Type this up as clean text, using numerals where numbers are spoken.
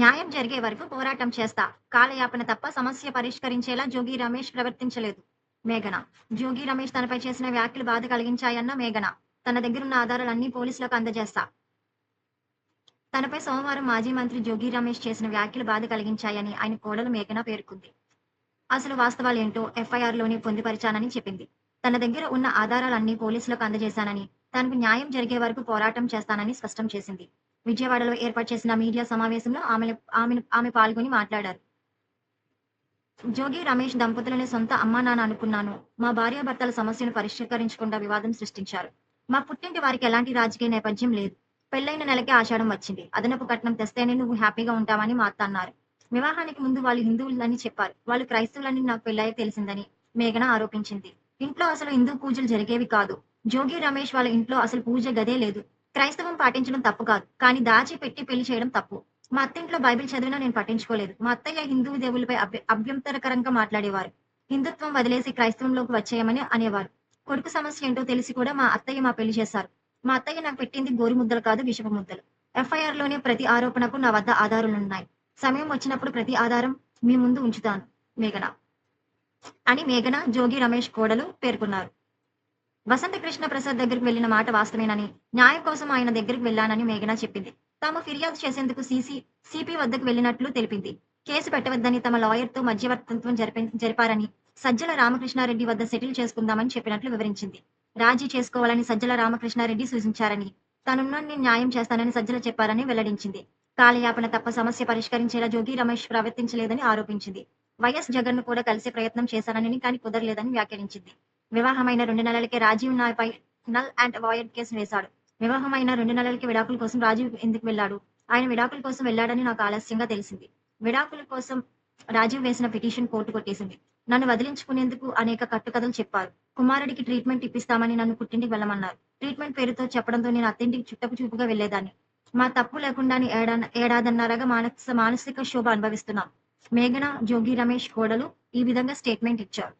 న్యాయం జరిగే వరకు పోరాటం చేస్తా. కాలయాపన తప్ప సమస్య పరిష్కరించేలా జోగి రమేష్ ప్రవర్తించలేదు. మేఘన. జోగి రమేష్ తనపై చేసిన వ్యాఖ్యలు బాధ కలిగించాయన్న మేఘన. తన దగ్గరున్న ఆధారాలన్నీ పోలీసులకు అందజేస్తా. తనపై సోమవారం మాజీ మంత్రి జోగి రమేష్ చేసిన వ్యాఖ్యలు బాధ కలిగించాయని ఆయన కోడలు మేఘన పేర్కొంది. అసలు వాస్తవాలేంటో ఎఫ్ఐఆర్‌లోనే పొందుపరిచానని చెప్పింది. తన దగ్గర ఉన్న ఆధారాలన్నీ పోలీసులకు అందజేశానని, తనకు న్యాయం జరిగే వరకు పోరాటం చేస్తానని స్పష్టం చేసింది. విజయవాడలో ఏర్పాటు చేసిన మీడియా సమావేశంలో ఆమె పాల్గొని మాట్లాడారు. జోగి రమేష్ దంపతులని సొంత అమ్మానాన్న అనుకున్నాను. మా భార్యాభర్తల సమస్యను పరిష్కరించకుండా వివాదం సృష్టించారు. మా పుట్టింటి వారికి ఎలాంటి రాజకీయ నేపథ్యం లేదు. పెళ్లైన నెలకే ఆషాఢం వచ్చింది. అదనపు కట్నం తెస్తేనే నువ్వు హ్యాపీగా ఉంటావని మా అత్త అన్నారు. వివాహానికి ముందు వాళ్ళు హిందువులని చెప్పారు. వాళ్ళు క్రైస్తవులని నాకు పెళ్లయ్యాక తెలిసిందని మేఘన ఆరోపించింది. ఇంట్లో అసలు హిందూ పూజలు జరిగేవి కాదు. జోగి రమేష్ వాళ్ళ ఇంట్లో అసలు పూజ గదే లేదు. క్రైస్తవం పాటించడం తప్పు కాదు. కానీ దాచి పెట్టి పెళ్లి చేయడం తప్పు. మా అత్తింట్లో బైబిల్ చదివినా నేను పట్టించుకోలేదు. మా అత్తయ్య హిందూ దేవుళ్ళపై అభ్యంతరకరంగా మాట్లాడేవారు. హిందుత్వం వదిలేసి క్రైస్తవంలోకి వచ్చేయమని అనేవారు. కొడుకు సమస్య ఏంటో తెలిసి కూడా మా అత్తయ్య మా పెళ్లి చేశారు. మా అత్తయ్య నాకు పెట్టింది గోరు ముద్దలు కాదు విషపు ముద్దలు. ఎఫ్ఐఆర్‌లోనే ప్రతి ఆరోపణకు నా వద్ద ఆధారాలున్నాయి. సమయం వచ్చినప్పుడు ప్రతి ఆధారం మీ ముందు ఉంచుతాను. మేఘన. అని మేఘన, జోగి రమేష్ కోడలు పేర్కొన్నారు. వసంత కృష్ణ ప్రసాద్ దగ్గరికి వెళ్లిన మాట వాస్తవేనని, న్యాయం కోసం ఆయన దగ్గరికి వెళ్లానని మేఘన చెప్పింది. తాము ఫిర్యాదు చేసేందుకు సిపి వద్దకు వెళ్లినట్లు తెలిపింది. కేసు పెట్టవద్దని తమ లాయర్‌తో మధ్యవర్తిత్వం జరిపారని, సజ్జల రామకృష్ణారెడ్డి వద్ద సెటిల్ చేసుకుందామని చెప్పినట్లు వివరించింది. రాజీ చేసుకోవాలని సజ్జల రామకృష్ణారెడ్డి సూచించారని, తానున్నన్ని న్యాయం చేస్తానని సజ్జల చెప్పారని వెల్లడించింది. కాలయాపన తప్ప సమస్య పరిష్కరించేలా జోగి రమేష్ ప్రవర్తించలేదని ఆరోపించింది. వైఎస్ జగన్‌ను కూడా కలిసే ప్రయత్నం చేశానని కానీ కుదరలేదని వ్యాఖ్యానించింది. వివాహమైన 2 నెలలకే రాజీవ్ నాపై నల్ అండ్ వాయిడ్ కేసు వేశాడు. వివాహమైన 2 నెలలకే విడాకుల కోసం రాజీవ్ ఎందుకు వెళ్లాడు? ఆయన విడాకుల కోసం వెళ్లాడని నాకు ఆలస్యంగా తెలిసింది. విడాకుల కోసం రాజీవ్ వేసిన పిటిషన్ కోర్టు కొట్టేసింది. నన్ను వదిలించుకునేందుకు అనేక కట్టుకథలు చెప్పారు. కుమారుడికి ట్రీట్మెంట్ ఇప్పిస్తామని నన్ను పుట్టింటికి వెళ్ళమన్నారు. ట్రీట్మెంట్ పేరుతో చెప్పడంతో నేను అత్తింటికి చుట్టపు చూపుగా వెళ్లేదాన్ని. మా తప్పు లేకుండానే ఏడాదన్నరగా మానసిక క్షోభ అనుభవిస్తున్నాం. మేఘన, జోగి రమేష్ కోడలు ఈ విధంగా స్టేట్మెంట్ ఇచ్చారు.